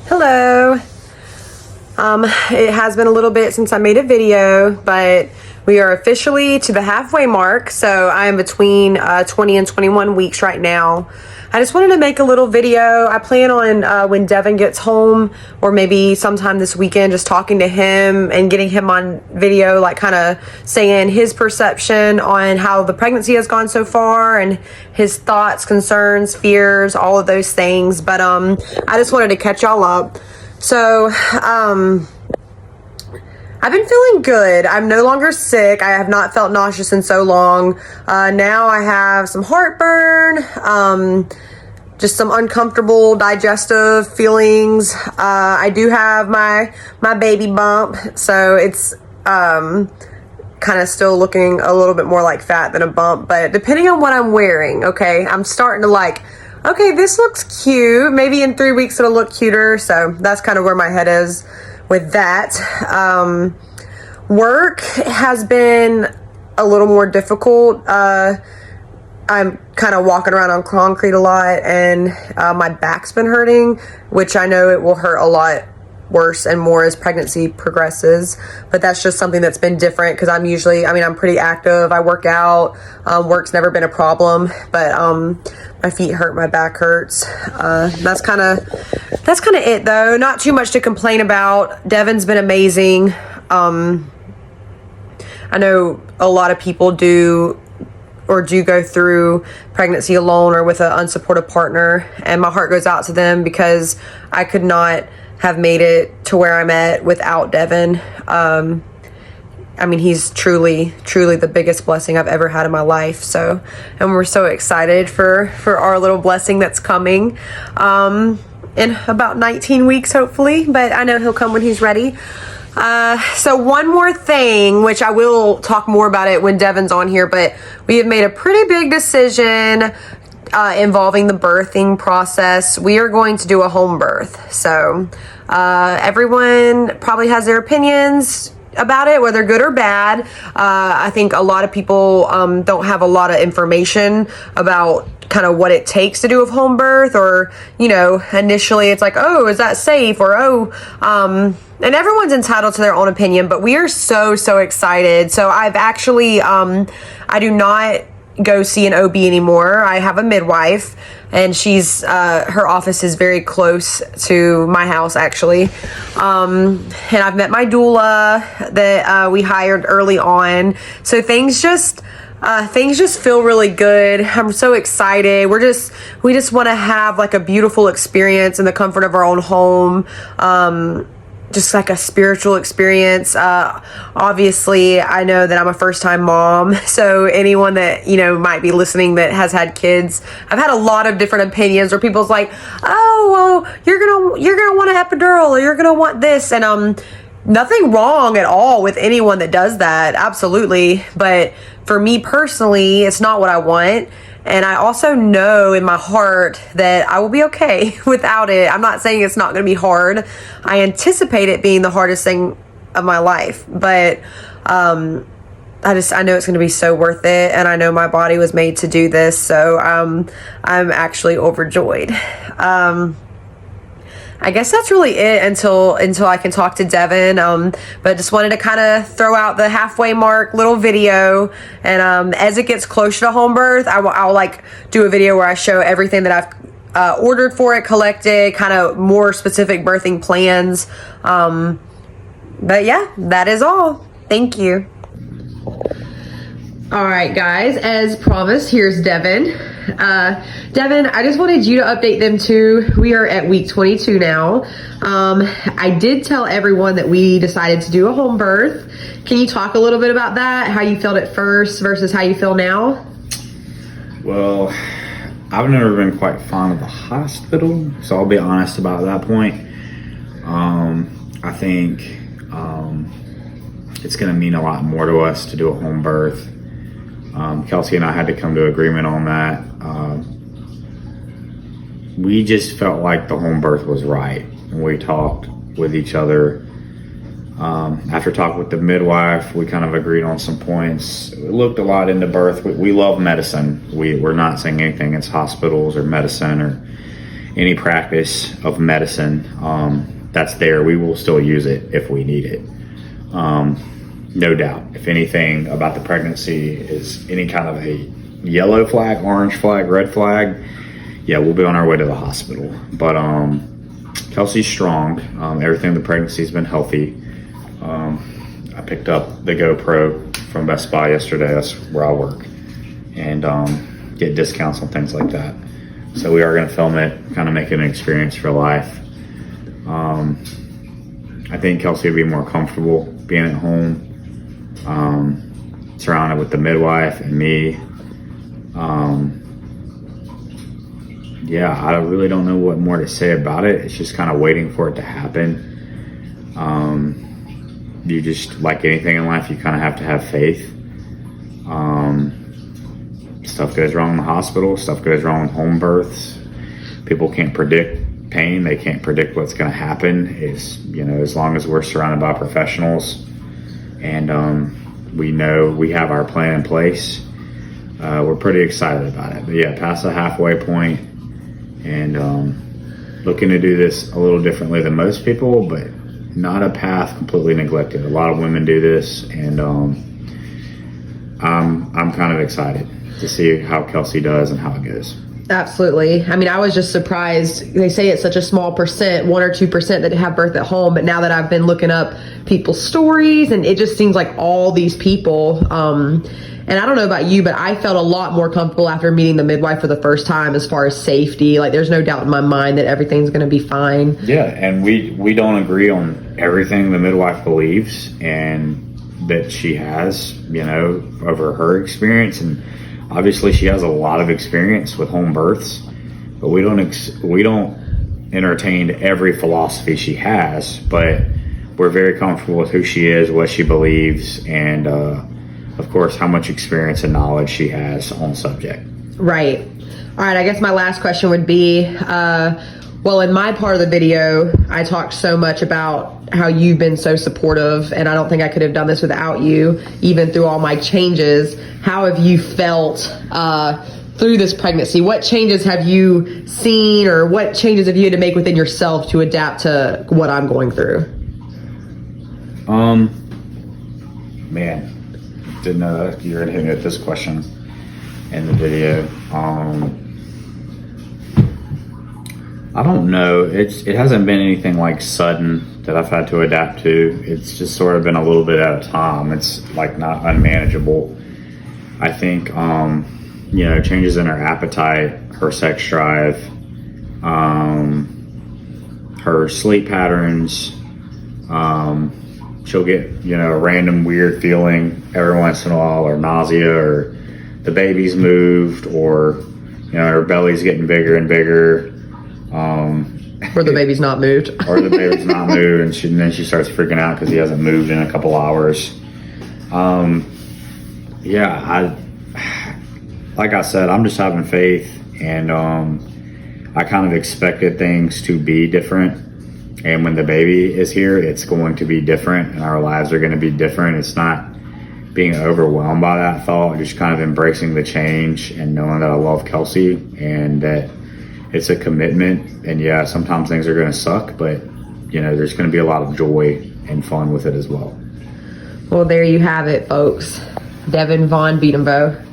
Hello. It has been a little bit since I made a video, but we are officially to the halfway mark. So I am between 20 and 21 weeks right now. I just wanted to make a little video. I plan on when Devin gets home, or maybe sometime this weekend, just talking to him and getting him on video, like kind of saying his perception on how the pregnancy has gone so far and his thoughts, concerns, fears, all of those things. But I just wanted to catch y'all up. So I've been feeling good. I'm no longer sick. I have not felt nauseous in so long. Now I have some heartburn, just some uncomfortable digestive feelings. I do have my baby bump, so it's kind of still looking a little bit more like fat than a bump, but depending on what I'm wearing, okay, I'm starting to like, okay, this looks cute. Maybe in 3 weeks it'll look cuter. So that's kind of where my head is with that. Work has been a little more difficult. I'm kind of walking around on concrete a lot, and my back's been hurting, which I know it will hurt a lot worse and more as pregnancy progresses, but that's just something that's been different because I'm pretty active. I work out. Work's never been a problem, but my feet hurt, my back hurts. That's kind of it though. Not too much to complain about. Devin's been amazing. I know a lot of people do go through pregnancy alone or with an unsupportive partner, and my heart goes out to them because I could not have made it to where I'm at without Devin. He's truly the biggest blessing I've ever had in my life. So, and we're so excited for our little blessing that's coming in about 19 weeks, hopefully, but I know he'll come when he's ready. So one more thing, which I will talk more about it when Devin's on here, but we have made a pretty big decision involving the birthing process. We are going to do a home birth. So everyone probably has their opinions about it, whether good or bad. I think a lot of people don't have a lot of information about kind of what it takes to do a home birth, or, initially it's like, oh, is that safe? Or, and everyone's entitled to their own opinion, but we are so excited. So I've actually, I do not go see an OB anymore. I have a midwife, and she's her office is very close to my house, actually. And I've met my doula that we hired early on. So things just feel really good. I'm so excited. We just want to have like a beautiful experience in the comfort of our own home. Just like a spiritual experience. Obviously, I know that I'm a first-time mom, so anyone that, might be listening that has had kids, I've had a lot of different opinions where people's like, oh, well, you're gonna want an epidural, or you're gonna want this, and nothing wrong at all with anyone that does that, absolutely, but for me personally, it's not what I want. And I also know in my heart that I will be okay without it. I'm not saying it's not going to be hard. I anticipate it being the hardest thing of my life, but I know it's going to be so worth it. And I know my body was made to do this. So I'm actually overjoyed. I guess that's really it until I can talk to Devin. But just wanted to kind of throw out the halfway mark little video. And as it gets closer to home birth, I'll like do a video where I show everything that I've ordered for it, collected, kind of more specific birthing plans. But yeah, that is all. Thank you. All right, guys, as promised, here's Devin. Devin, I just wanted you to update them too. We are at week 22 now. I did tell everyone that we decided to do a home birth. Can you talk a little bit about that? How you felt at first versus how you feel now? Well, I've never been quite fond of the hospital, so I'll be honest about that point. I think it's going to mean a lot more to us to do a home birth. Kelsey and I had to come to agreement on that. We just felt like the home birth was right. And we talked with each other. After talking with the midwife, we kind of agreed on some points. We looked a lot into birth. We love medicine. We're not saying anything against hospitals or medicine or any practice of medicine that's there, we will still use it if we need it. No doubt. If anything about the pregnancy is any kind of a yellow flag, orange flag, red flag, yeah, we'll be on our way to the hospital. But Kelsey's strong. Everything in the pregnancy has been healthy. I picked up the GoPro from Best Buy yesterday. That's where I work, and get discounts on things like that. So we are going to film it, kind of make it an experience for life. I think Kelsey would be more comfortable being at home, surrounded with the midwife and me. Yeah, I really don't know what more to say about it. It's just kind of waiting for it to happen. You just, like anything in life, you kind of have to have faith. Stuff goes wrong in the hospital. Stuff goes wrong with home births. People can't predict pain. They can't predict what's going to happen. It's, as long as we're surrounded by professionals and we know we have our plan in place, we're pretty excited about it. But yeah, past the halfway point and looking to do this a little differently than most people, but not a path completely neglected. A lot of women do this, and I'm kind of excited to see how Kelsey does and how it goes. Absolutely. I mean, I was just surprised. They say it's such a small percent, 1 or 2% that have birth at home. But now that I've been looking up people's stories, and it just seems like all these people, and I don't know about you, but I felt a lot more comfortable after meeting the midwife for the first time as far as safety. Like, there's no doubt in my mind that everything's going to be fine. Yeah, and we don't agree on everything the midwife believes and that she has, over her experience. And obviously she has a lot of experience with home births, but we don't entertain every philosophy she has, but we're very comfortable with who she is, what she believes, and of course how much experience and knowledge she has on the subject. Right. All right, I guess my last question would be, well, in my part of the video, I talked so much about how you've been so supportive, and I don't think I could have done this without you, even through all my changes. How have you felt through this pregnancy? What changes have you seen, or what changes have you had to make within yourself to adapt to what I'm going through? Man, didn't know that you were gonna hit me with this question in the video. I don't know. It hasn't been anything like sudden that I've had to adapt to. It's just sort of been a little bit at a time. It's like not unmanageable. I think, changes in her appetite, her sex drive, her sleep patterns. She'll get, a random weird feeling every once in a while, or nausea, or the baby's moved, or, her belly's getting bigger and bigger. Or the baby's not moved. Or the baby's not moved, and then she starts freaking out because he hasn't moved in a couple hours. Like I said, I'm just having faith, and I kind of expected things to be different. And when the baby is here, it's going to be different, and our lives are going to be different. It's not being overwhelmed by that thought, just kind of embracing the change and knowing that I love Kelsey and that it's a commitment. And yeah, sometimes things are going to suck, but there's going to be a lot of joy and fun with it as well. Well, there you have it, folks. Devin Vaughn Beatembo.